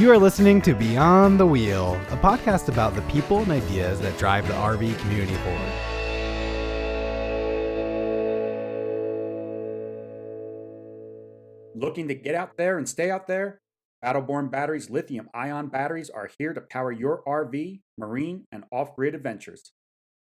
You are listening to Beyond the Wheel, a podcast about the people and ideas that drive the RV community forward. Looking to get out there and stay out there? Battleborn Batteries lithium-ion batteries are here to power your RV, marine, and off-grid adventures.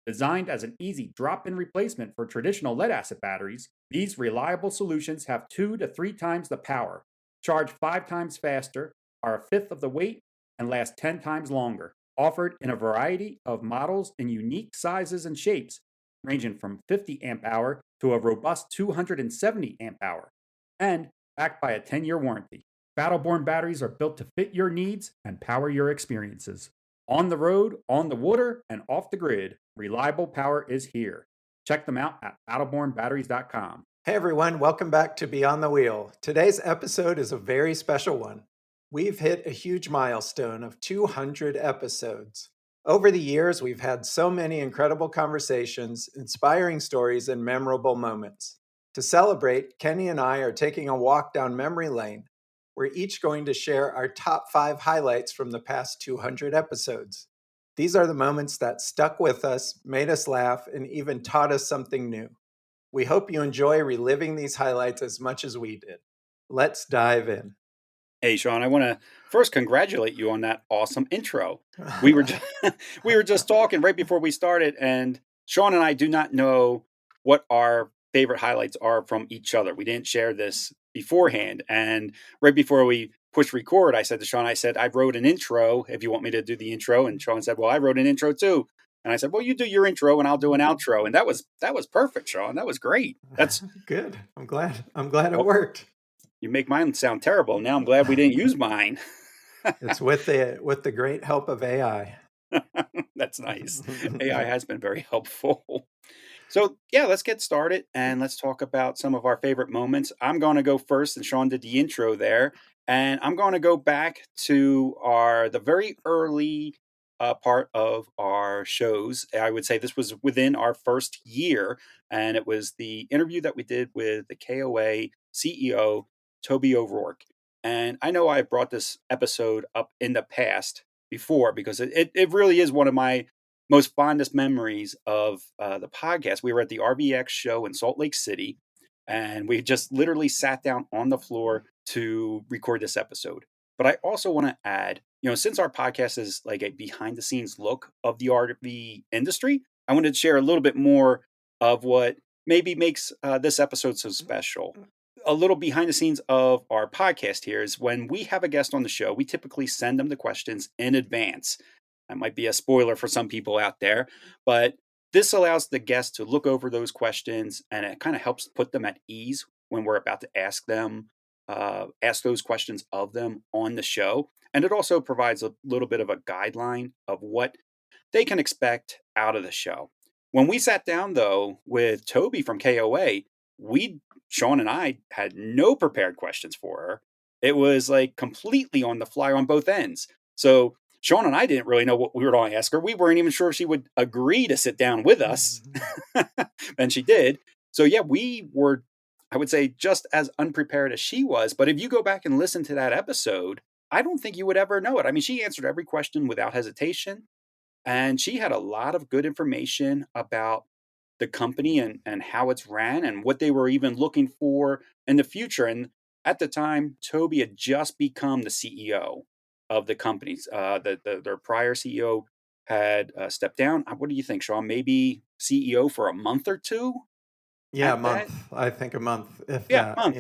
Designed as an easy drop-in replacement for traditional lead-acid batteries, these reliable solutions have 2 to 3 times the power, charge 5 times faster, are a fifth of the weight, and last 10 times longer. Offered in a variety of models in unique sizes and shapes, ranging from 50 amp hour to a robust 270 amp hour. And backed by a 10-year warranty. Battleborn batteries are built to fit your needs and power your experiences. On the road, on the water, and off the grid, reliable power is here. Check them out at battlebornbatteries.com. Hey everyone, welcome back to Beyond the Wheel. Today's episode is a very special one. We've hit a huge milestone of 200 episodes. Over the years, we've had so many incredible conversations, inspiring stories, and memorable moments. To celebrate, Kenny and I are taking a walk down memory lane. We're each going to share our top 5 highlights from the past 200 episodes. These are the moments that stuck with us, made us laugh, and even taught us something new. We hope you enjoy reliving these highlights as much as we did. Let's dive in. Hey, Sean, I want to first congratulate you on that awesome intro. We were just talking right before we started, and Sean and I do not know what our favorite highlights are from each other. We didn't share this beforehand. And right before we pushed record, I said to Sean, I wrote an intro if you want me to do the intro. And Sean said, well, I wrote an intro too. And I said, well, you do your intro and I'll do an outro. And that was perfect, Sean. That was great. That's good. I'm glad it worked. You make mine sound terrible. Now I'm glad we didn't use mine. It's with the great help of AI. That's nice. AI has been very helpful. So yeah, let's get started and let's talk about some of our favorite moments. I'm going to go first, and Sean did the intro there, and I'm going to go back to the very early part of our shows. I would say this was within our first year, and it was the interview that we did with the KOA CEO Toby O'Rourke. And I know I've brought this episode up in the past before because it really is one of my most fondest memories of the podcast. We were at the RVX show in Salt Lake City, and we just literally sat down on the floor to record this episode. But I also want to add, since our podcast is like a behind the scenes look of the RV industry, I wanted to share a little bit more of what maybe makes this episode so special. A little behind the scenes of our podcast here is when we have a guest on the show, we typically send them the questions in advance. That might be a spoiler for some people out there, but this allows the guest to look over those questions, and it kind of helps put them at ease when we're about to ask those questions of them on the show. And it also provides a little bit of a guideline of what they can expect out of the show. When we sat down, though, with Toby from KOA, Sean and I had no prepared questions for her. It was like completely on the fly on both ends. So Sean and I didn't really know what we were going to ask her. We weren't even sure if she would agree to sit down with us. And she did. So yeah, we were, I would say, just as unprepared as she was. But if you go back and listen to that episode, I don't think you would ever know it. I mean, she answered every question without hesitation. And she had a lot of good information about the company and how it's ran and what they were even looking for in the future. And at the time, Toby had just become the CEO of the companies. Their prior CEO had stepped down. What do you think, Sean? Maybe CEO for a month or two? Yeah, a month. I think a month. Month.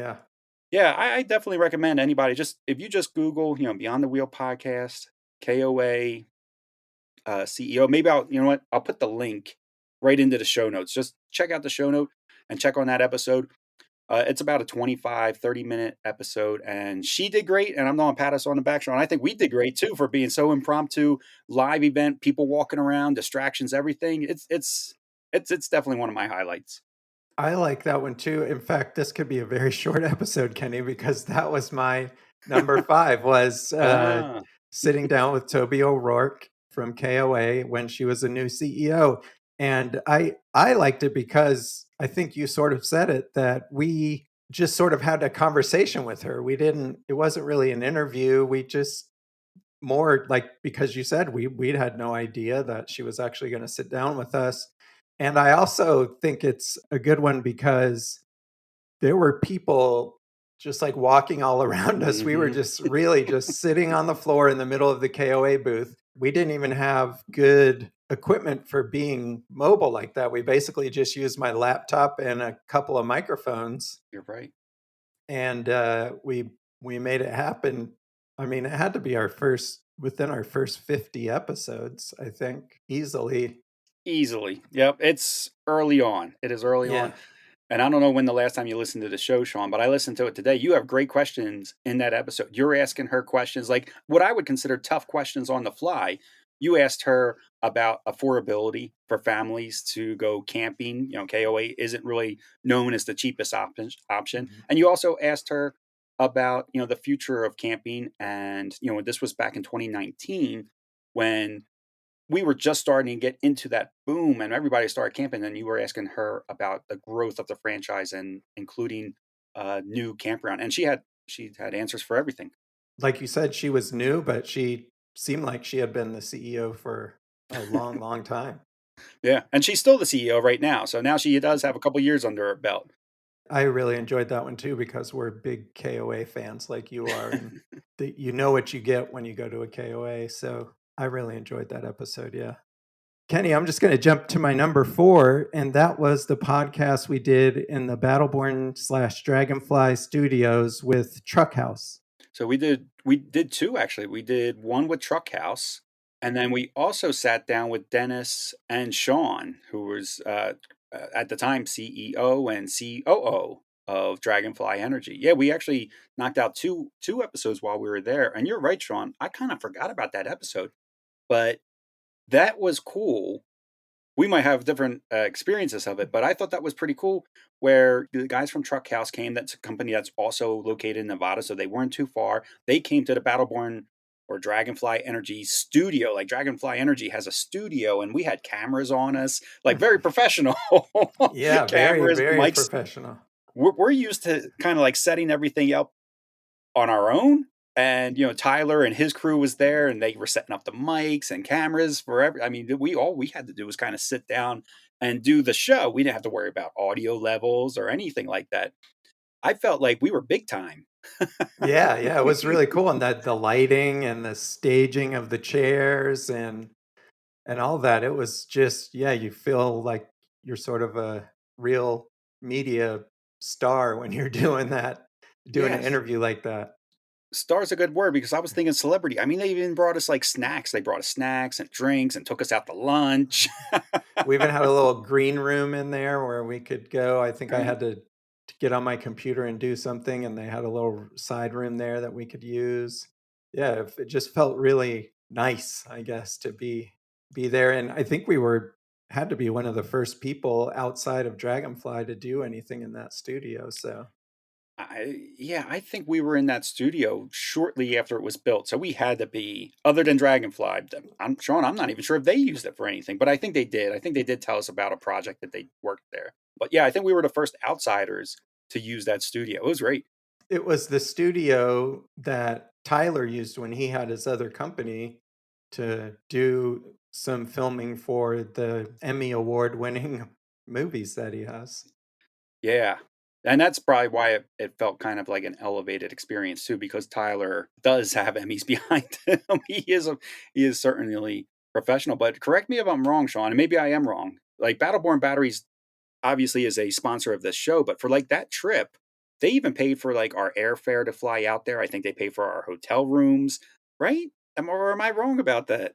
Yeah, I definitely recommend anybody, if you just Google, Beyond the Wheel podcast, KOA CEO. Maybe I'll put the link right into the show notes. Just check out the show note and check on that episode. It's about a 30-minute episode, and she did great, and I'm going to pat us on the back, Sean. I think we did great, too, for being so impromptu, live event, people walking around, distractions, everything. It's definitely one of my highlights. I like that one, too. In fact, this could be a very short episode, Kenny, because that was my number 5, was sitting down with Toby O'Rourke from KOA when she was a new CEO. And I liked it because I think you sort of said it, that we just sort of had a conversation with her. It wasn't really an interview. We just more like because you said we'd had no idea that she was actually going to sit down with us. And I also think it's a good one because there were people just like walking all around us. We were Hmm. just really just sitting on the floor in the middle of the KOA booth. We didn't even have good equipment for being mobile like that. We basically just used my laptop and a couple of microphones, You're right. and we made it happen. I mean, it had to be our first within our first 50 episodes, I think, easily. Easily. Yep. It's early on. It is early on. Yeah. And I don't know when the last time you listened to the show, Sean, but I listened to it today. You have great questions in that episode. You're asking her questions like what I would consider tough questions on the fly. You asked her about affordability for families to go camping. KOA isn't really known as the cheapest option. Mhm. And you also asked her about, the future of camping. And, this was back in 2019 when we were just starting to get into that boom and everybody started camping, and you were asking her about the growth of the franchise and including new campground, and she had answers for everything. Like you said, she was new, but she seemed like she had been the CEO for a long, long time. Yeah, and she's still the CEO right now, so now she does have a couple years under her belt. I really enjoyed that one too because we're big KOA fans like you are, and you know what you get when you go to a KOA. So I really enjoyed that episode. Yeah. Kenny, I'm just going to jump to my number 4, and that was the podcast we did in the Battleborn/Dragonfly studios with Truckhouse. So we did two actually. We did one with Truckhouse, and then we also sat down with Dennis and Sean, who was at the time CEO and COO of Dragonfly Energy. Yeah, we actually knocked out two episodes while we were there. And you're right, Sean. I kind of forgot about that episode, but that was cool. We might have different experiences of it, but I thought that was pretty cool. Where the guys from Truckhouse came, that's a company that's also located in Nevada, so they weren't too far. They came to the Battleborn or Dragonfly Energy studio. Like Dragonfly Energy has a studio, and we had cameras on us, like very professional Yeah, very, cameras, very mics. professional. We're used to kind of like setting everything up on our own. And Tyler and his crew was there, and they were setting up the mics and cameras for every. I mean, all we had to do was kind of sit down and do the show. We didn't have to worry about audio levels or anything like that. I felt like we were big time. Yeah, yeah, it was really cool, and that the lighting and the staging of the chairs and all that. It was just, yeah, you feel like you're sort of a real media star when you're doing that, doing an Yes, interview like that. star's a good word because I was thinking celebrity. I mean, they even brought us like snacks. They brought us snacks and drinks and took us out to lunch. We even had a little green room in there where we could go. I think I Right. had to get on my computer and do something, and they had a little side room there that we could use. Yeah, it just felt really nice, I guess, to be there. And I think we were had to be one of the first people outside of Dragonfly to do anything in that studio. So Yeah, I think we were in that studio shortly after it was built, so we had to be other than Dragonfly. I'm Sean, I'm not even sure if they used it for anything, but I think they did. I think they did tell us about a project that they worked there. But yeah, I think we were the first outsiders to use that studio. It was great. it was the studio that Tyler used when he had his other company to do some filming for the Emmy award winning movies that he has. Yeah. And that's probably why it felt kind of like an elevated experience too, because Tyler does have Emmys behind him. He is certainly professional. But correct me if I'm wrong, Sean, and maybe I am wrong. Like Battleborn Batteries obviously is a sponsor of this show, but for like that trip, they even paid for like our airfare to fly out there. I think they paid for our hotel rooms, right? Or am I wrong about that?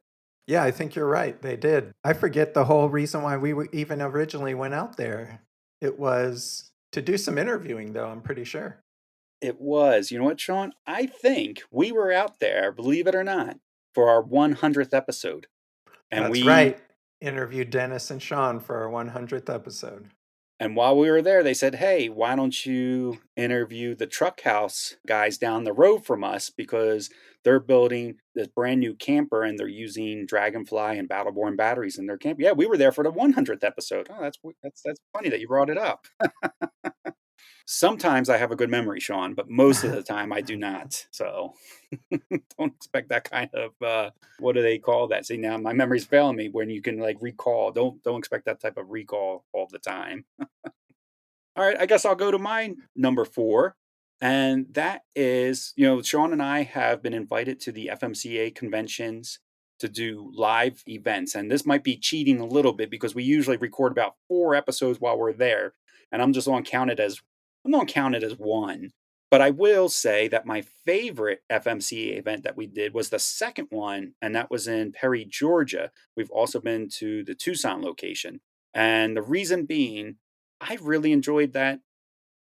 Yeah, I think you're right. They did. I forget the whole reason why even originally went out there. It was to do some interviewing, though, I'm pretty sure. It was. You know what, Sean? I think we were out there, believe it or not, for our 100th episode. And That's we right. Interviewed Dennis and Sean for our 100th episode. and while we were there, they said, "Hey, why don't you interview the Truckhouse guys down the road from us because they're building this brand new camper and they're using Dragonfly and Battleborn batteries in their camp." Yeah, we were there for the 100th episode. Oh, that's funny that you brought it up. Sometimes I have a good memory, Sean, but most of the time I do not. So don't expect that kind of what do they call that? See, now my memory's failing me when you can like recall. Don't expect that type of recall all the time. All right, I guess I'll go to my number 4, and that is, Sean and I have been invited to the FMCA conventions to do live events, and this might be cheating a little bit because we usually record about 4 episodes while we're there, and I'm not counted as 1. But I will say that my favorite FMCA event that we did was the second one, and that was in Perry, Georgia. We've also been to the Tucson location. And the reason being I really enjoyed that.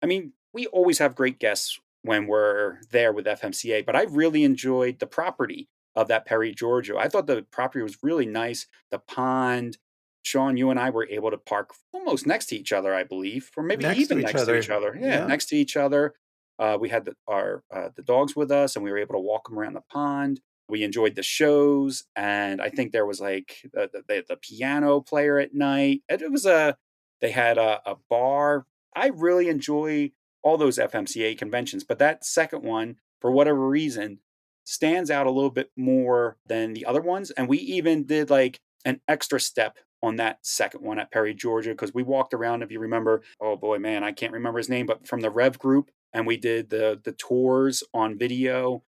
I mean, we always have great guests when we're there with FMCA, but I really enjoyed the property of that Perry, Georgia. I thought the property was really nice. The pond, Sean, you and I were able to park almost next to each other, I believe, or maybe Next to even each next to each other. other. Yeah, Yeah. next to each other. We had the dogs with us, and we were able to walk them around the pond. We enjoyed the shows, and I think there was like the piano player at night. It was a they had a bar. I really enjoy all those FMCA conventions, but that second one, for whatever reason, stands out a little bit more than the other ones. And we even did like an extra step on that second one at Perry, Georgia, because we walked around, if you remember, oh boy, man, I can't remember his name, but from the Rev group, and we did the tours on video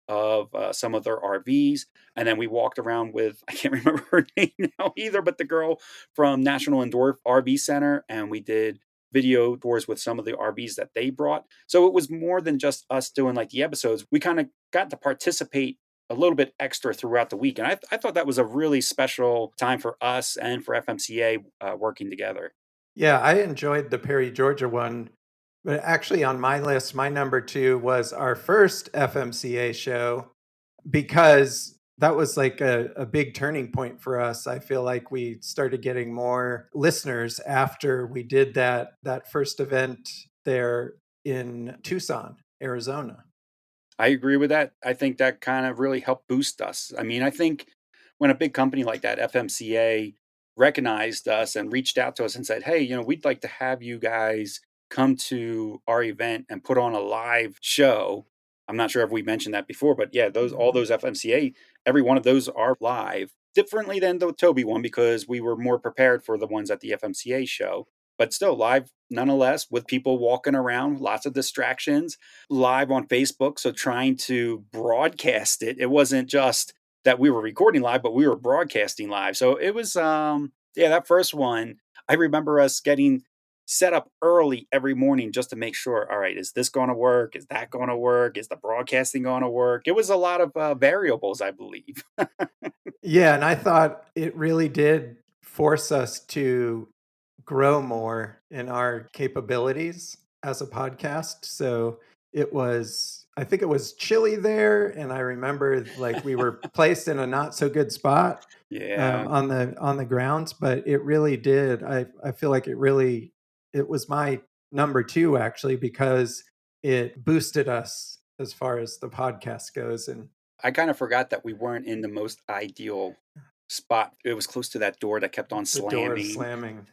of some of their RVs. And then we walked around with, I can't remember her name now either, but the girl from National Indoor RV Center. And we did video tours with some of the RVs that they brought. So it was more than just us doing like the episodes. We kind of got to participate a little bit extra throughout the week. And I thought that was a really special time for us and for FMCA working together. Yeah, I enjoyed the Perry, Georgia one. But actually, on my list, my number 2 was our first FMCA show because that was like a big turning point for us. I feel like we started getting more listeners after we did that first event there in Tucson, Arizona. I agree with that. I think that kind of really helped boost us. I mean, I think when a big company like that, FMCA, recognized us and reached out to us and said, "Hey, we'd like to have you guys come to our event and put on a live show." I'm not sure if we mentioned that before, but yeah, those all those FMCA, every one of those are live. Differently than the Toby one because we were more prepared for the ones at the FMCA show, but still live nonetheless with people walking around, lots of distractions live on Facebook. So trying to broadcast it, it wasn't just that we were recording live, but we were broadcasting live. So it was, yeah, that first one, I remember us getting set up early every morning just to make sure, all right, is this going to work? Is that going to work? Is the broadcasting going to work? It was a lot of variables, I believe. Yeah, and I thought it really did force us to grow more in our capabilities as a podcast. So I think it was chilly there, and I remember like we were placed in a not so good spot Yeah. on the grounds, but it really did. I feel like it was my number 2 actually because it boosted us as far as the podcast goes, and I kind of forgot that we weren't in the most ideal spot. It was close to that door that kept on the door slamming. slamming.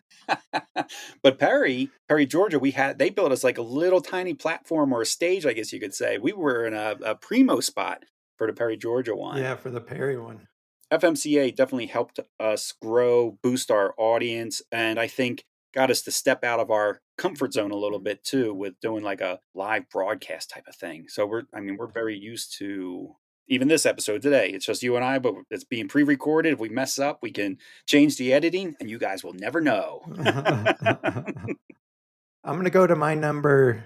But Perry, Georgia, they built us like a little tiny platform or a stage, I guess you could say. We were in a primo spot for the Perry, Georgia one. Yeah, for the Perry one. FMCA definitely helped us grow, boost our audience, and I think got us to step out of our comfort zone a little bit too with doing like a live broadcast type of thing. So we're very used to even this episode today. It's just you and I, but it's being pre-recorded. If we mess up, we can change the editing and you guys will never know. I'm going to go to my number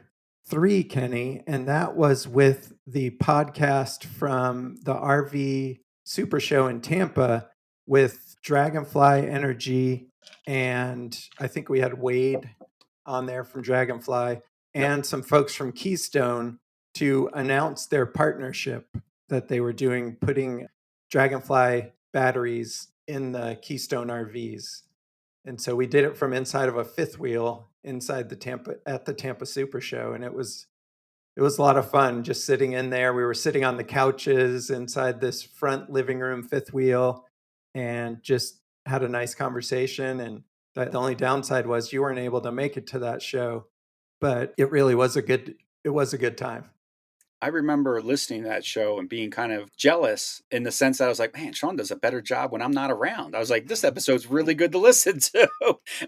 3, Kenny, and that was with the podcast from the RV Super Show in Tampa with Dragonfly Energy. And I think we had Wade on there from Dragonfly Yep. and some folks from Keystone to announce their partnership that they were doing, putting Dragonfly batteries in the Keystone RVs. And so we did it from inside of a fifth wheel inside the Tampa Super Show, and it was a lot of fun just sitting in there. We were sitting on the couches inside this front living room fifth wheel and just had a nice conversation. And the only downside was you weren't able to make it to that show. but it was a good time. I remember listening to that show and being kind of jealous in the sense that I was like, man, Sean does a better job when I'm not around. I was like, this episode's really good to listen to.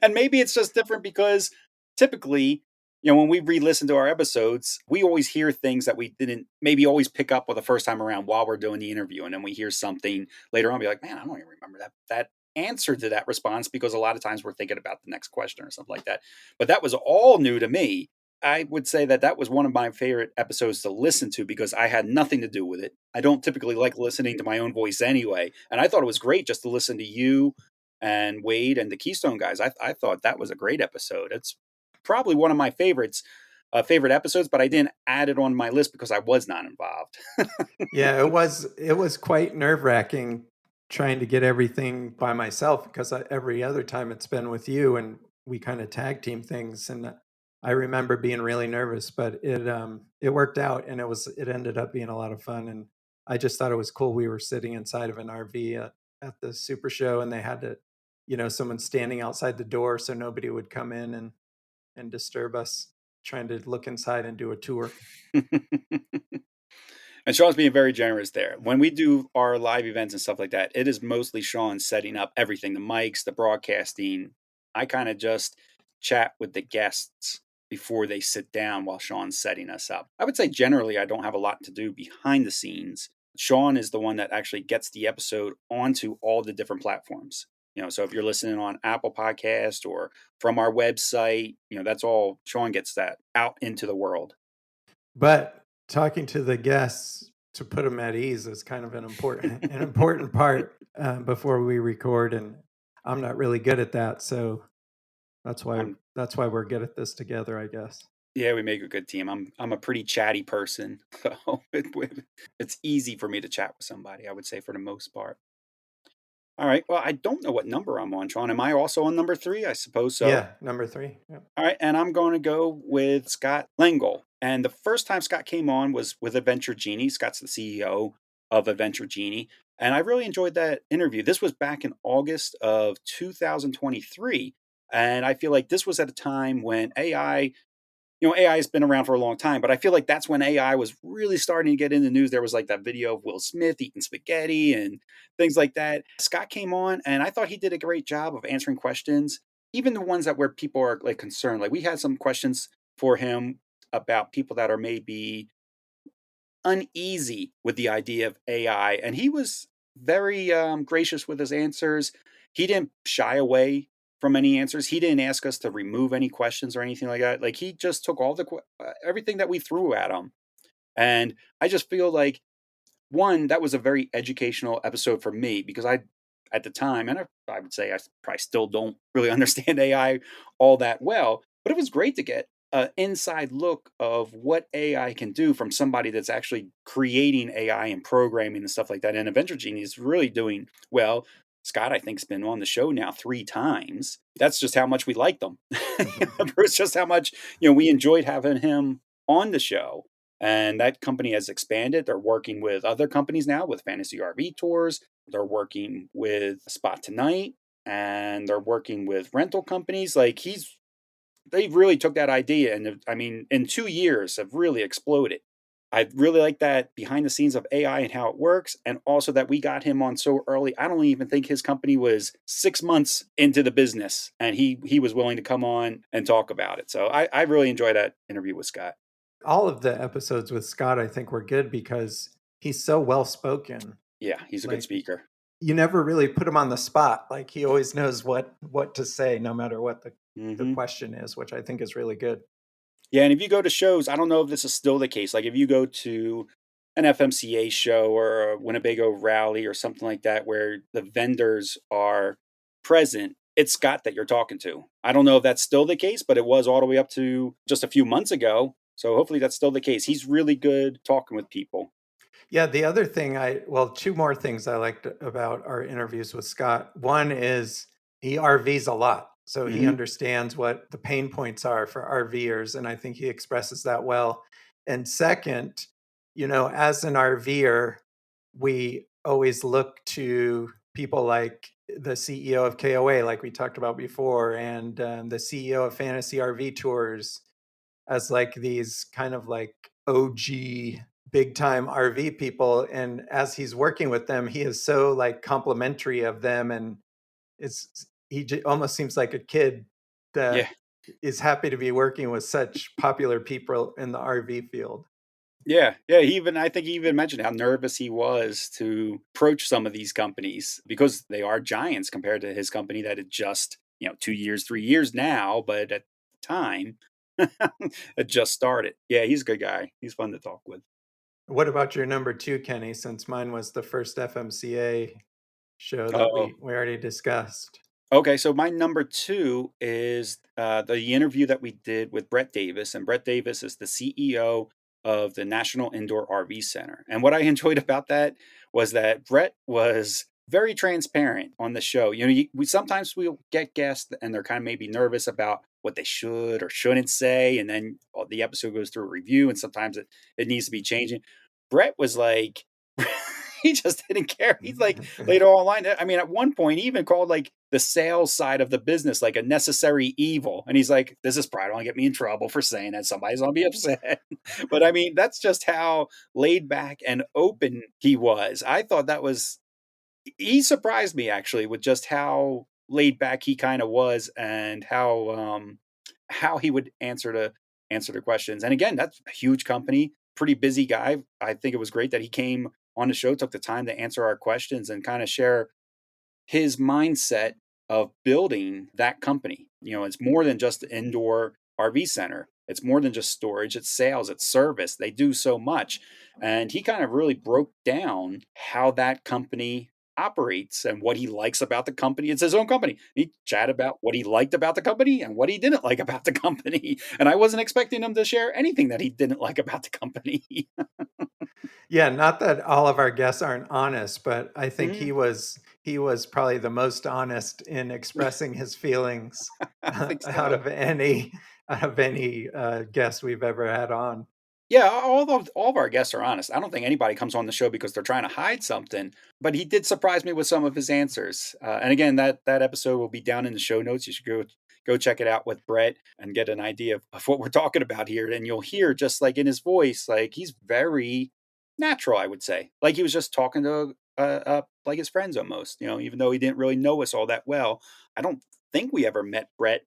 And maybe it's just different because typically, when we re listen to our episodes, we always hear things that we didn't maybe always pick up with the first time around while we're doing the interview. And then we hear something later on, be like, man, I don't even remember that answer to that response because a lot of times we're thinking about the next question or something like that. But that was all new to me. I would say that that was one of my favorite episodes to listen to because I had nothing to do with it. I don't typically like listening to my own voice anyway, and I thought it was great just to listen to you and Wade and the Keystone guys. I thought that was a great episode. It's probably one of my favorite episodes, but I didn't add it on my list because I was not involved. Yeah, it was quite nerve-wracking trying to get everything by myself because every other time it's been with you and we kind of tag team things, and I remember being really nervous, but it worked out, and it ended up being a lot of fun. And I just thought it was cool. We were sitting inside of an RV at the Super Show, and they had to, someone standing outside the door so nobody would come in and disturb us trying to look inside and do a tour. And Sean's being very generous there. When we do our live events and stuff like that, it is mostly Sean setting up everything, the mics, the broadcasting. I kind of just chat with the guests before they sit down while Sean's setting us up. I would say generally I don't have a lot to do behind the scenes. Sean is the one that actually gets the episode onto all the different platforms. So if you're listening on Apple Podcast or from our website, that's all Sean gets that out into the world. But talking to the guests to put them at ease is kind of an important part before we record, and I'm not really good at that, so that's why I'm that's why we're good at this together, I guess. Yeah, we make a good team. I'm a pretty chatty person, so it's easy for me to chat with somebody, I would say for the most part. All right. Well, I don't know what number I'm on, Sean. Am I also on number 3? I suppose so. Yeah, number 3. Yep. All right, and I'm going to go with Scott Lengel. And the first time Scott came on was with Adventure Genie. Scott's the CEO of Adventure Genie, and I really enjoyed that interview. This was back in August of 2023, and I feel like this was at a time when AI has been around for a long time, but I feel like that's when AI was really starting to get in the news. There was like that video of Will Smith eating spaghetti and things like that. Scott came on and I thought he did a great job of answering questions, even the ones that where people are like concerned. Like we had some questions for him about people that are maybe uneasy with the idea of AI, and he was very gracious with his answers. He didn't shy away from any answers. He didn't ask us to remove any questions or anything like that. Like he just took all everything that we threw at him, and I just feel like one, that was a very educational episode for me because at the time, and I would say I probably still don't really understand AI all that well, but it was great to get an inside look of what AI can do from somebody that's actually creating AI and programming and stuff like that. And Adventure Genie is really doing well. Scott, I think, has been on the show now 3 times. That's just how much we liked them. It's just how much we enjoyed having him on the show. And that company has expanded. They're working with other companies now with fantasy RV tours. They're working with Spot Tonight and they're working with rental companies. Like they really took that idea and I mean, in 2 years have really exploded. I really like that behind the scenes of AI and how it works, and also that we got him on so early. I don't even think his company was 6 months into the business, and he was willing to come on and talk about it. So I really enjoyed that interview with Scott. All of the episodes with Scott, I think, were good because he's so well spoken. Yeah, he's a good Like speaker. you never really put him on the spot. Like he always knows what to say, no matter what the Hmm. question is, which I think is really good. Yeah, and if you go to shows, I don't know if this is still the case. Like if you go to an FMCA show or a Winnebago rally or something like that, where the vendors are present, it's Scott that you're talking to. I don't know if that's still the case, but it was all the way up to just a few months ago. So hopefully that's still the case. He's really good talking with people. Yeah, the other thing two more things I liked about our interviews with Scott. One is he RVs a lot. So he Hmm. understands what the pain points are for RVers, and I think he expresses that well. And second, as an RVer, we always look to people like the CEO of KOA, like we talked about before, and the CEO of Fantasy RV Tours, as like these kind of like OG big time RV people. And as he's working with them, he is so like complimentary of them, and almost seems like a kid Yeah. that is happy to be working with such popular people in the RV field. Yeah, yeah, I think he even mentioned how nervous he was to approach some of these companies because they are giants compared to his company that had just, 2 years, 3 years now, but at the time, had just started. Yeah, he's a good guy. He's fun to talk with. What about your number two, Kenny? Since mine was the first FMCA show that Oh, we already discussed. okay, so my number 2 is, the interview that we did with Brett Davis, and Brett Davis is the CEO of the National Indoor RV Center, and what I enjoyed about that was that Brett was very transparent on the show. We sometimes we'll get guests and they're kinda maybe nervous about what they should or shouldn't say, and then, the episode goes through a review, and sometimes it needs to be changing. Brett was like he just didn't care. He's like laid it all online. I mean, at one point, he even called like the sales side of the business like a necessary evil. And he's like, this is probably going to get me in trouble for saying that. Somebody's going to be upset. But I mean, that's just how laid back and open he was. I thought he surprised me actually with just how laid back he kind of was and how he would answer the questions. And again, that's a huge company, pretty busy guy. I think it was great that he came on the show, took the time to answer our questions and kind of share his mindset of building that company. It's more than just the indoor RV center. It's more than just storage, it's sales, it's service. They do so much. And he kind of really broke down how that company operates and what he likes about the company. It's his own company. He chatted about what he liked about the company and what he didn't like about the company. And I wasn't expecting him to share anything that he didn't like about the company. Yeah, not that all of our guests aren't honest, but I think Mhm. he was probably the most honest in expressing his feelings I think out so. of any guest we've ever had on. Yeah, all of our guests are honest. I don't think anybody comes on the show because they're trying to hide something, but he did surprise me with some of his answers. And again, that episode will be down in the show notes. You should go check it out with Brett and get an idea of what we're talking about here. And you'll hear just like in his voice, like he's very natural, I would say. Like he was just talking to like his friends almost. Even though he didn't really know us all that well. I don't think we ever met Brett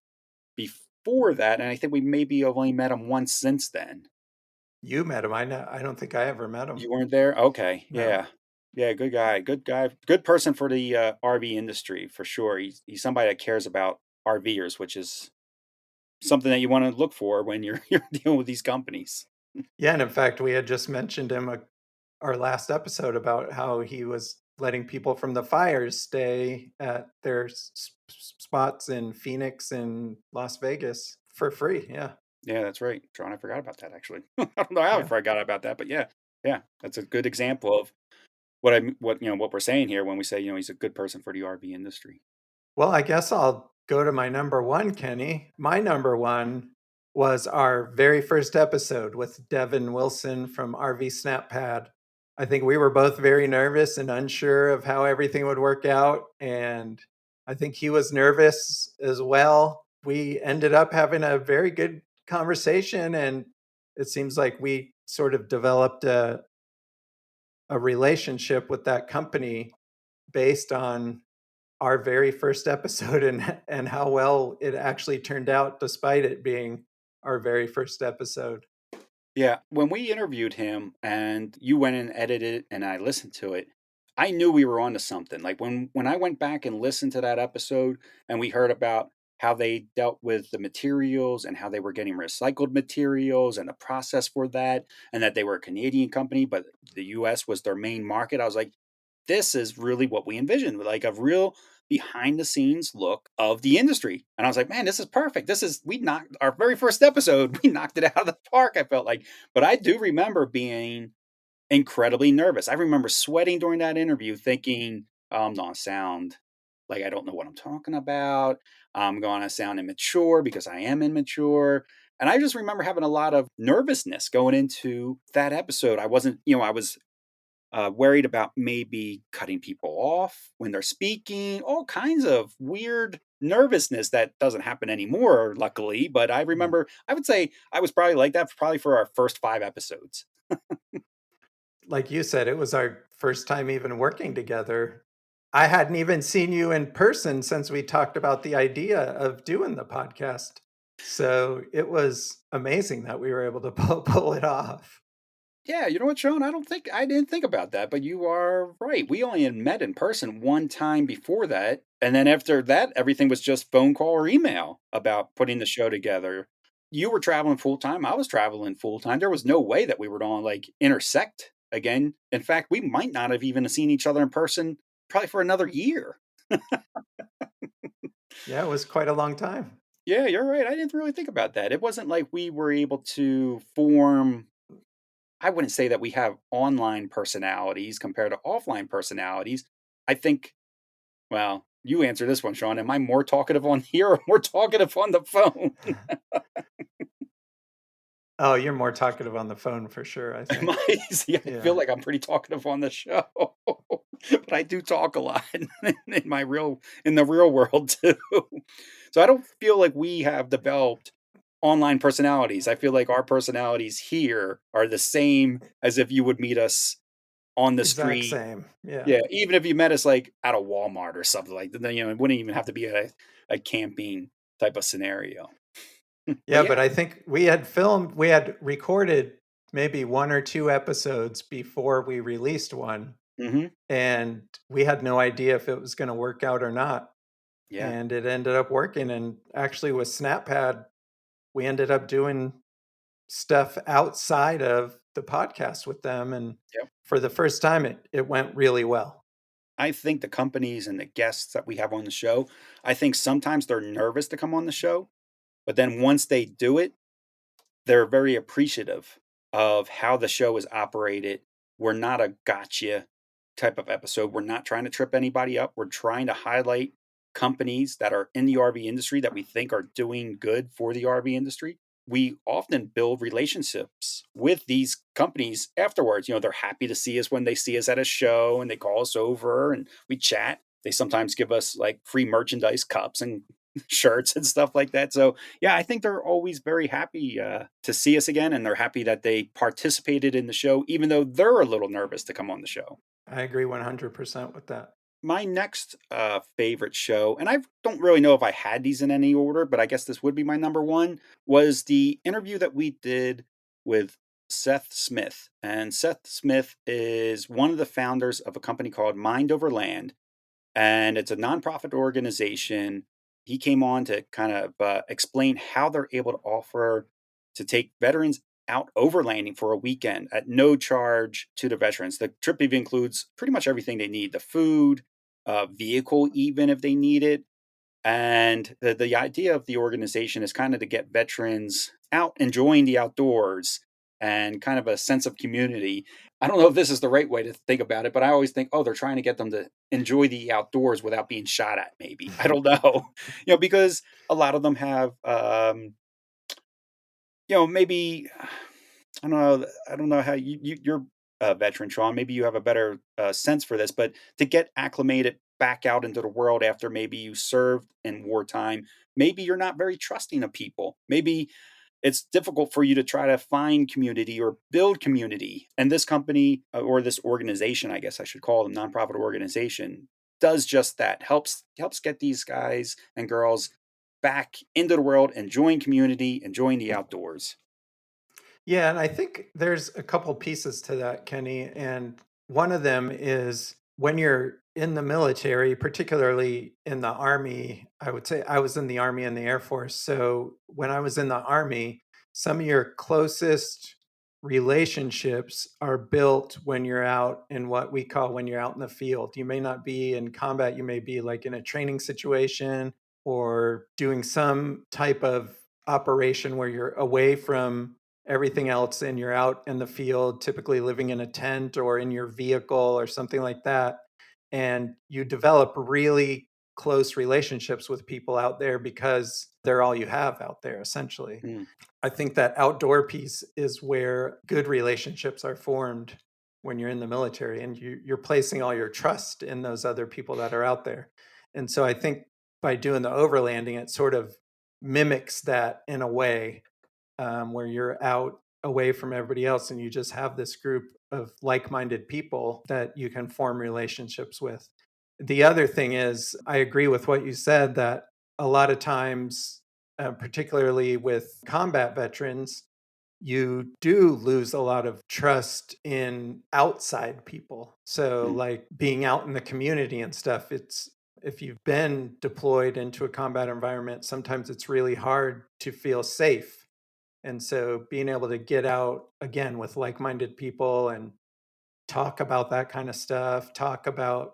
before that, and I think we maybe have only met him once since then. You met him. I know. I don't think I ever met him. You weren't there? Okay, No. yeah. Yeah, good guy, good person for the, RV industry for sure. He's somebody that cares about RVers, which is something that you wanna look for when you're you're dealing with these companies. Yeah, and in fact, we had just mentioned him our last episode about how he was letting people from the fires stay at their spots in Phoenix and Las Vegas for free. Yeah. Yeah, that's right. Tron, I forgot about that actually. I don't know how I Yeah. forgot about that, but yeah. Yeah, that's a good example of what we're saying here when we say, he's a good person for the RV industry. Well, I guess I'll go to my number one, Kenny. My number one was our very first episode with Devin Wilson from RV SnapPad. I think we were both very nervous and unsure of how everything would work out. And I think he was nervous as well. We ended up having a very good conversation, and it seems like we sort of developed a relationship with that company based on our very first episode, and how well it actually turned out despite it being our very first episode. Yeah, when we interviewed him and you went and edited it and I listened to it, I knew we were onto something. Like when I went back and listened to that episode and we heard about how they dealt with the materials and how they were getting recycled materials and the process for that and that they were a Canadian company but the US was their main market. I was like, this is really what we envisioned, like a real behind the scenes look of the industry. And I was like, man, this is perfect. We knocked our very first episode, we knocked it out of the park, I felt like. But I do remember being incredibly nervous. I remember sweating during that interview thinking, oh, I'm going to sound like I don't know what I'm talking about. I'm going to sound immature because I am immature. And I just remember having a lot of nervousness going into that episode. I wasn't, I was worried about maybe cutting people off when they're speaking, all kinds of weird nervousness that doesn't happen anymore, luckily. But I Mm. remember, I would say I was probably like that probably for our first 5 episodes. Like you said, it was our first time even working together. I hadn't even seen you in person since we talked about the idea of doing the podcast. So it was amazing that we were able to pull it off. Yeah, you know what, Sean? I didn't think about that, but you are right. We only had met in person one time before that. And then after that, everything was just phone call or email about putting the show together. You were traveling full time. I was traveling full time. There was no way that we were going to like intersect again. In fact, we might not have even seen each other in person probably for another year. Yeah, it was quite a long time. Yeah, you're right. I didn't really think about that. It wasn't like we were able to form. I wouldn't say that we have online personalities compared to offline personalities. I think, well, you answer this one, Sean. Am I more talkative on here or more talkative on the phone? Oh, you're more talkative on the phone for sure, I Am think. I? See, I feel Yeah. like I'm pretty talkative on the show, but I do talk a lot in my in the real world too. So I don't feel like we have developed online personalities. I feel like our personalities here are the same as if you would meet us on the Exact street. same. Yeah. Yeah, even if you met us, like, at a Walmart or something like that, then, it wouldn't even have to be a camping type of scenario. But Yeah, yeah. but I think we had recorded maybe 1 or 2 episodes before we released one, Mhm. and we had no idea if it was gonna work out or not, Yeah. and it ended up working, and actually with SnapPad, we ended up doing stuff outside of the podcast with them, and Yep. for the first time, it went really well. I think the companies and the guests that we have on the show, I think sometimes they're nervous to come on the show, but then once they do it, they're very appreciative of how the show is operated. We're not a gotcha type of episode. We're not trying to trip anybody up. We're trying to highlight companies that are in the RV industry that we think are doing good for the RV industry. We often build relationships with these companies afterwards. They're happy to see us when they see us at a show and they call us over and we chat. They sometimes give us like free merchandise, cups and shirts and stuff like that. So yeah, I think they're always very happy to see us again, and they're happy that they participated in the show, even though they're a little nervous to come on the show. I agree 100% with that. My next favorite show, and I don't really know if I had these in any order, but I guess this would be my number one, was the interview that we did with Seth Smith. And Seth Smith is one of the founders of a company called Mind Over Land, and it's a nonprofit organization. He came on to kind of explain how they're able to offer to take veterans out overlanding for a weekend at no charge to the veterans. The trip even includes pretty much everything they need: the food, vehicle, even if they need it, and the idea of the organization is kind of to get veterans out enjoying the outdoors and kind of a sense of community. I don't know if this is the right way to think about it, but I always think, oh, they're trying to get them to enjoy the outdoors without being shot at, maybe. I don't know. Because a lot of them have, maybe, I don't know how you're a veteran, Sean. Maybe you have a better sense for this, but to get acclimated back out into the world after maybe you served in wartime, maybe you're not very trusting of people. Maybe it's difficult for you to try to find community or build community. And this company or this organization, I guess I should call them, nonprofit organization, does just that. Helps get these guys and girls back into the world, enjoying community, enjoying the outdoors. Yeah, and I think there's a couple pieces to that, Kenny. And one of them is when you're in the military, particularly in the Army. I would say I was in the Army and the Air Force. So when I was in the Army, some of your closest relationships are built when you're out in what we call when you're out in the field. You may not be in combat, you may be like in a training situation or doing some type of operation where you're away from everything else and you're out in the field, typically living in a tent or in your vehicle or something like that. And you develop really close relationships with people out there because they're all you have out there, essentially. Mm. I think that outdoor piece is where good relationships are formed. when you're in the military, and you're placing all your trust in those other people that are out there. And so I think by doing the overlanding, it sort of mimics that in a way, where you're out away from everybody else and you just have this group of like-minded people that you can form relationships with. The other thing is, I agree with what you said, that a lot of times, particularly with combat veterans, you do lose a lot of trust in outside people. So, Mm. like being out in the community and stuff, it's if you've been deployed into a combat environment, sometimes it's really hard to feel safe. And so, being able to get out again with like minded people and talk about that kind of stuff, talk about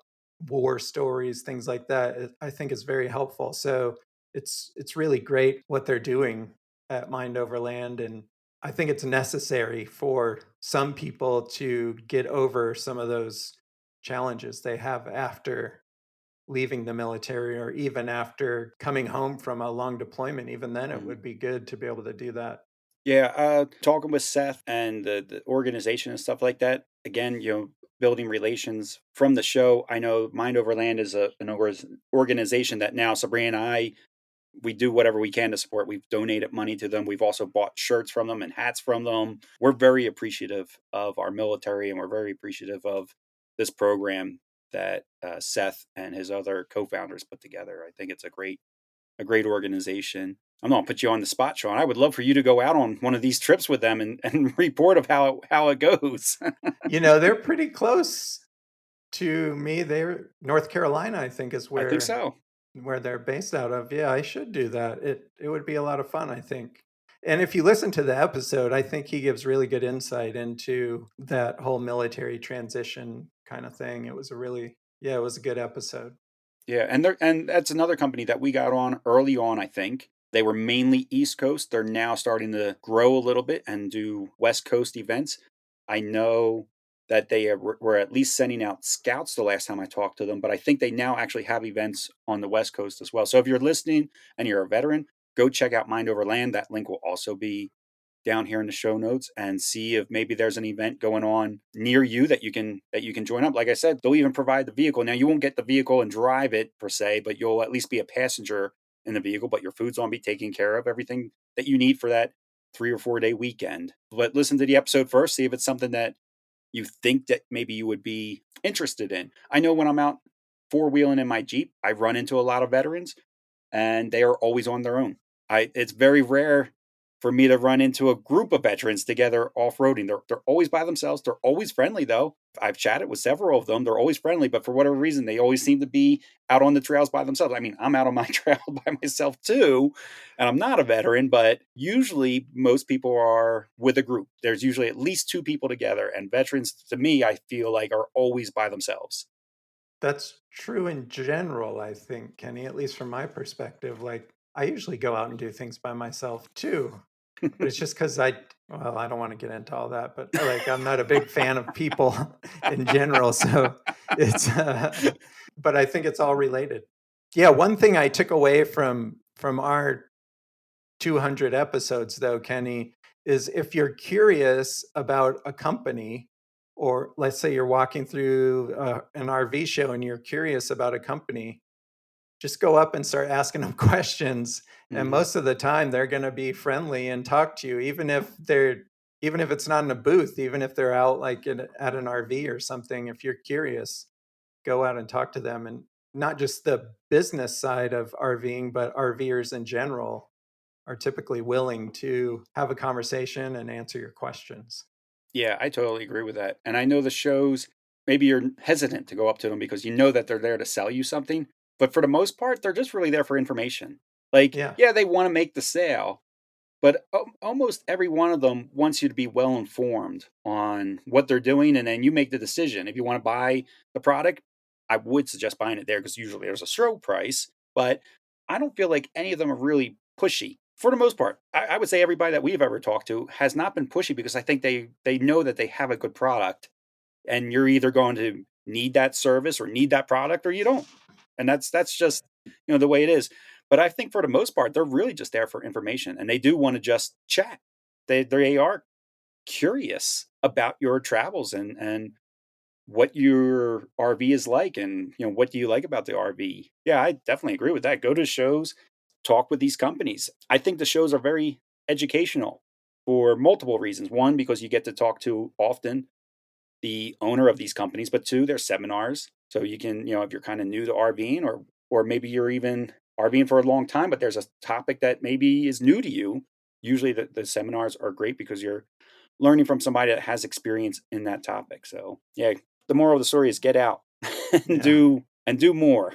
war stories, things like that, I think is very helpful. So it's really great what they're doing at Mind Over Land, and I think it's necessary for some people to get over some of those challenges they have after leaving the military or even after coming home from a long deployment. Even then, it Mhm. would be good to be able to do that. Yeah, talking with Seth and the organization and stuff like that. Again, building relations from the show. I know Mind Over Land is an organization that now Sabrina and I, we do whatever we can to support. We've donated money to them. We've also bought shirts from them and hats from them. We're very appreciative of our military, and we're very appreciative of this program that Seth and his other co-founders put together. I think it's a great organization. I'm not gonna put you on the spot, Sean. I would love for you to go out on one of these trips with them and report of how it goes. They're pretty close to me. They're North Carolina, I think, is I think so. where they're based out of. Yeah, I should do that. It would be a lot of fun, I think. And if you listen to the episode, I think he gives really good insight into that whole military transition kind of thing. It was a good episode. Yeah, and that's another company that we got on early on, I think. They were mainly East Coast. They're now starting to grow a little bit and do West Coast events. I know that they were at least sending out scouts the last time I talked to them, but I think they now actually have events on the West Coast as well. So if you're listening and you're a veteran, go check out Mind Over Land. That link will also be down here in the show notes, and see if maybe there's an event going on near you that you can join up. Like I said, they'll even provide the vehicle. Now you won't get the vehicle and drive it per se, but you'll at least be a passenger in the vehicle, but your food's on be taken care of, everything that you need for that 3 or 4 day weekend. But listen to the episode first, see if it's something that you think that maybe you would be interested in. I know when I'm out four-wheeling in my Jeep, I run into a lot of veterans, and they are always on their own. It's very rare for me to run into a group of veterans together off-roading. They're always by themselves. They're always friendly though. I've chatted with several of them. They're always friendly, but for whatever reason, they always seem to be out on the trails by themselves. I mean, I'm out on my trail by myself too, and I'm not a veteran, but usually most people are with a group. There's usually at least two people together, and veterans, to me, I feel like are always by themselves. That's true in general, I think, Kenny, at least from my perspective. Like, I usually go out and do things by myself too. But it's just because well, I don't want to get into all that, but like, I'm not a big fan of people in general. So it's, but I think it's all related. Yeah. One thing I took away from our 200 episodes, though, Kenny, is if you're curious about a company, or let's say you're walking through an RV show and you're curious about a company, just go up and start asking them questions. And Mhm. most of the time, they're going to be friendly and talk to you, even if it's not in a booth, even if they're out like at an RV or something. If you're curious, go out and talk to them, and not just the business side of RVing, but RVers in general are typically willing to have a conversation and answer your questions. Yeah, I totally agree with that. And I know the shows, maybe you're hesitant to go up to them because you know that they're there to sell you something. But for the most part, they're just really there for information. Like, Yeah, yeah, they want to make the sale, but almost every one of them wants you to be well informed on what they're doing. And then you make the decision. If you want to buy the product, I would suggest buying it there because usually there's a stroke price. But I don't feel like any of them are really pushy for the most part. I would say everybody that we've ever talked to has not been pushy because I think they know that they have a good product, and you're either going to need that service or need that product or you don't. And that's just, the way it is. But I think for the most part, they're really just there for information, and they do want to just chat. They are curious about your travels and what your RV is like, and what do you like about the RV. Yeah, I definitely agree with that. Go to shows, talk with these companies. I think the shows are very educational for multiple reasons. One, because you get to talk to often the owner of these companies, but two, they're seminars. So you can, if you're kind of new to RVing, or maybe you're even RVing for a long time, but there's a topic that maybe is new to you. Usually the seminars are great because you're learning from somebody that has experience in that topic. So yeah, the moral of the story is get out and Yeah. do more.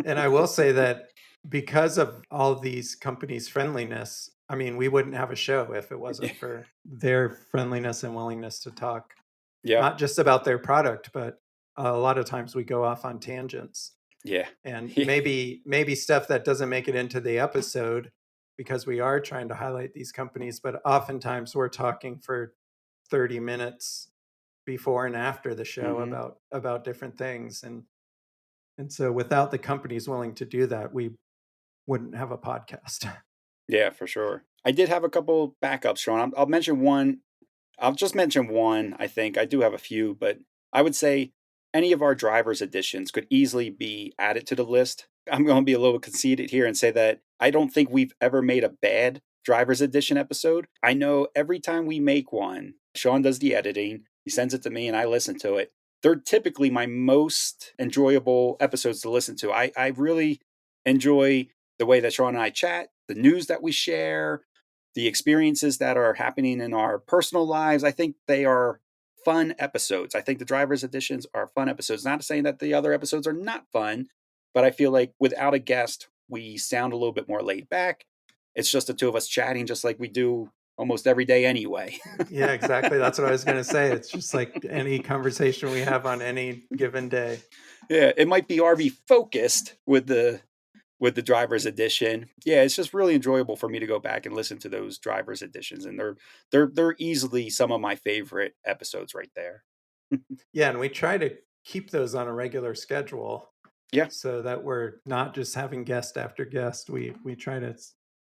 And I will say that because of all these companies' friendliness, I mean, we wouldn't have a show if it wasn't for their friendliness and willingness to talk, Yeah. not just about their product, but a lot of times we go off on tangents Yeah. and Yeah. maybe stuff that doesn't make it into the episode because we are trying to highlight these companies, but oftentimes we're talking for 30 minutes before and after the show Hmm. about different things. And so without the companies willing to do that, we wouldn't have a podcast. Yeah, for sure. I did have a couple backups, Sean. I'll mention one. I'll just mention one. I think I do have a few, but I would say any of our driver's editions could easily be added to the list. I'm going to be a little conceited here and say that I don't think we've ever made a bad driver's edition episode. I know every time we make one, Sean does the editing, he sends it to me, and I listen to it. They're typically my most enjoyable episodes to listen to. I really enjoy the way that Sean and I chat, the news that we share, the experiences that are happening in our personal lives. I think they are fun episodes. I think the driver's editions are fun episodes. Not saying that the other episodes are not fun, but I feel like without a guest, we sound a little bit more laid back. It's just the two of us chatting, just like we do almost every day anyway. Yeah, exactly. That's what I was going to say. It's just like any conversation we have on any given day. Yeah, it might be RV focused with the driver's edition. Yeah, it's just really enjoyable for me to go back and listen to those driver's editions, and they're easily some of my favorite episodes right there. Yeah, and we try to keep those on a regular schedule Yeah. so that we're not just having guest after guest. We try to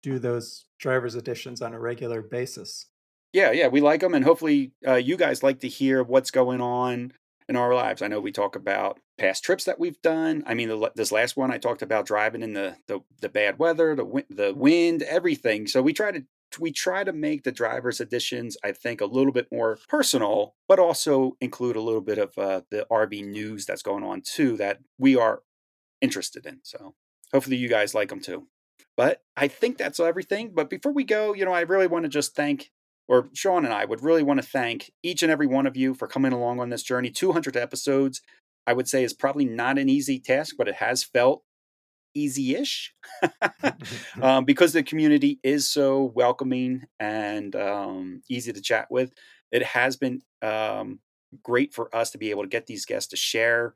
do those driver's editions on a regular basis. Yeah, yeah, we like them, and hopefully, you guys like to hear what's going on in our lives. I know we talk about past trips that we've done. I mean, this last one I talked about driving in the bad weather, the wind, everything. So we try to make the driver's editions, I think, a little bit more personal, but also include a little bit of the RV news that's going on too that we are interested in. So hopefully, you guys like them too. But I think that's everything. But before we go, I really want to just thank, or Sean and I would really want to thank each and every one of you for coming along on this journey. 200 episodes, I would say, is probably not an easy task, but it has felt easy-ish because the community is so welcoming and easy to chat with. It has been great for us to be able to get these guests to share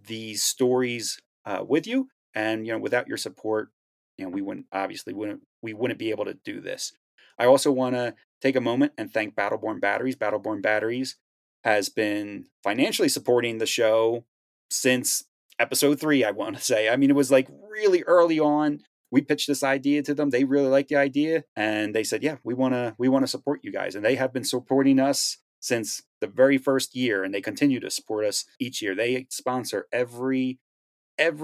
these stories with you, and without your support, we wouldn't be able to do this. I also want to take a moment and thank Battleborn Batteries. Battleborn Batteries has been financially supporting the show since episode 3, I want to say. I mean, it was like really early on. We pitched this idea to them. They really liked the idea, and they said, "Yeah, we want to support you guys." And they have been supporting us since the very first year, and they continue to support us each year. They sponsor every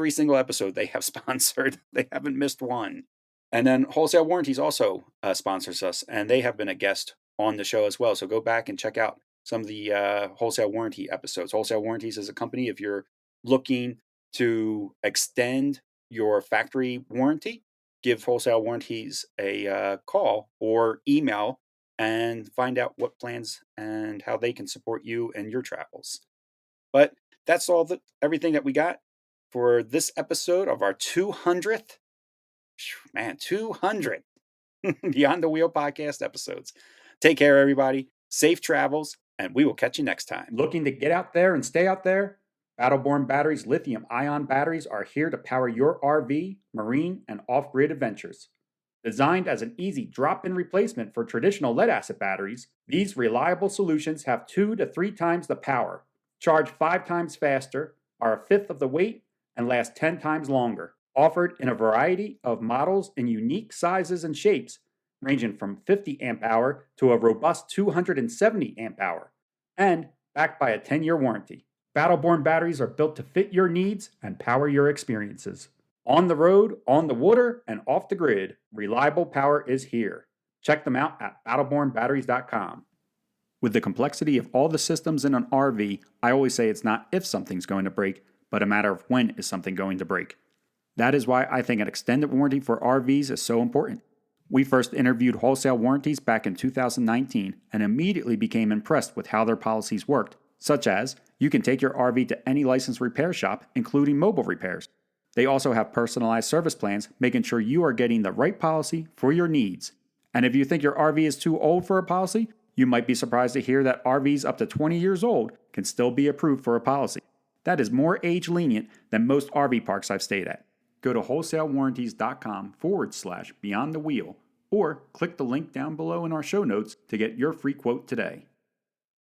single episode they have sponsored. They haven't missed one. And then Wholesale Warranties also sponsors us, and they have been a guest on the show as well. So go back and check out some of the Wholesale Warranty episodes. Wholesale Warranties is a company, if you're looking to extend your factory warranty, give Wholesale Warranties a call or email and find out what plans and how they can support you and your travels. But that's everything that we got for this episode of our 200th, man, 200 Beyond the Wheel podcast episodes. Take care, everybody. Safe travels, and we will catch you next time. Looking to get out there and stay out there? Battleborn Batteries lithium-ion batteries are here to power your RV, marine, and off-grid adventures. Designed as an easy drop-in replacement for traditional lead-acid batteries, these reliable solutions have 2 to 3 times the power, charge 5 times faster, are a fifth of the weight, and last 10 times longer. Offered in a variety of models in unique sizes and shapes, ranging from 50 amp hour to a robust 270 amp hour, and backed by a 10-year warranty. Battleborn batteries are built to fit your needs and power your experiences. On the road, on the water, and off the grid, reliable power is here. Check them out at battlebornbatteries.com. With the complexity of all the systems in an RV, I always say it's not if something's going to break, but a matter of when is something going to break. That is why I think an extended warranty for RVs is so important. We first interviewed wholesale warranties back in 2019 and immediately became impressed with how their policies worked, such as you can take your RV to any licensed repair shop, including mobile repairs. They also have personalized service plans, making sure you are getting the right policy for your needs. And if you think your RV is too old for a policy, you might be surprised to hear that RVs up to 20 years old can still be approved for a policy. That is more age lenient than most RV parks I've stayed at. Go to wholesalewarranties.com/beyond the wheel or click the link down below in our show notes to get your free quote today.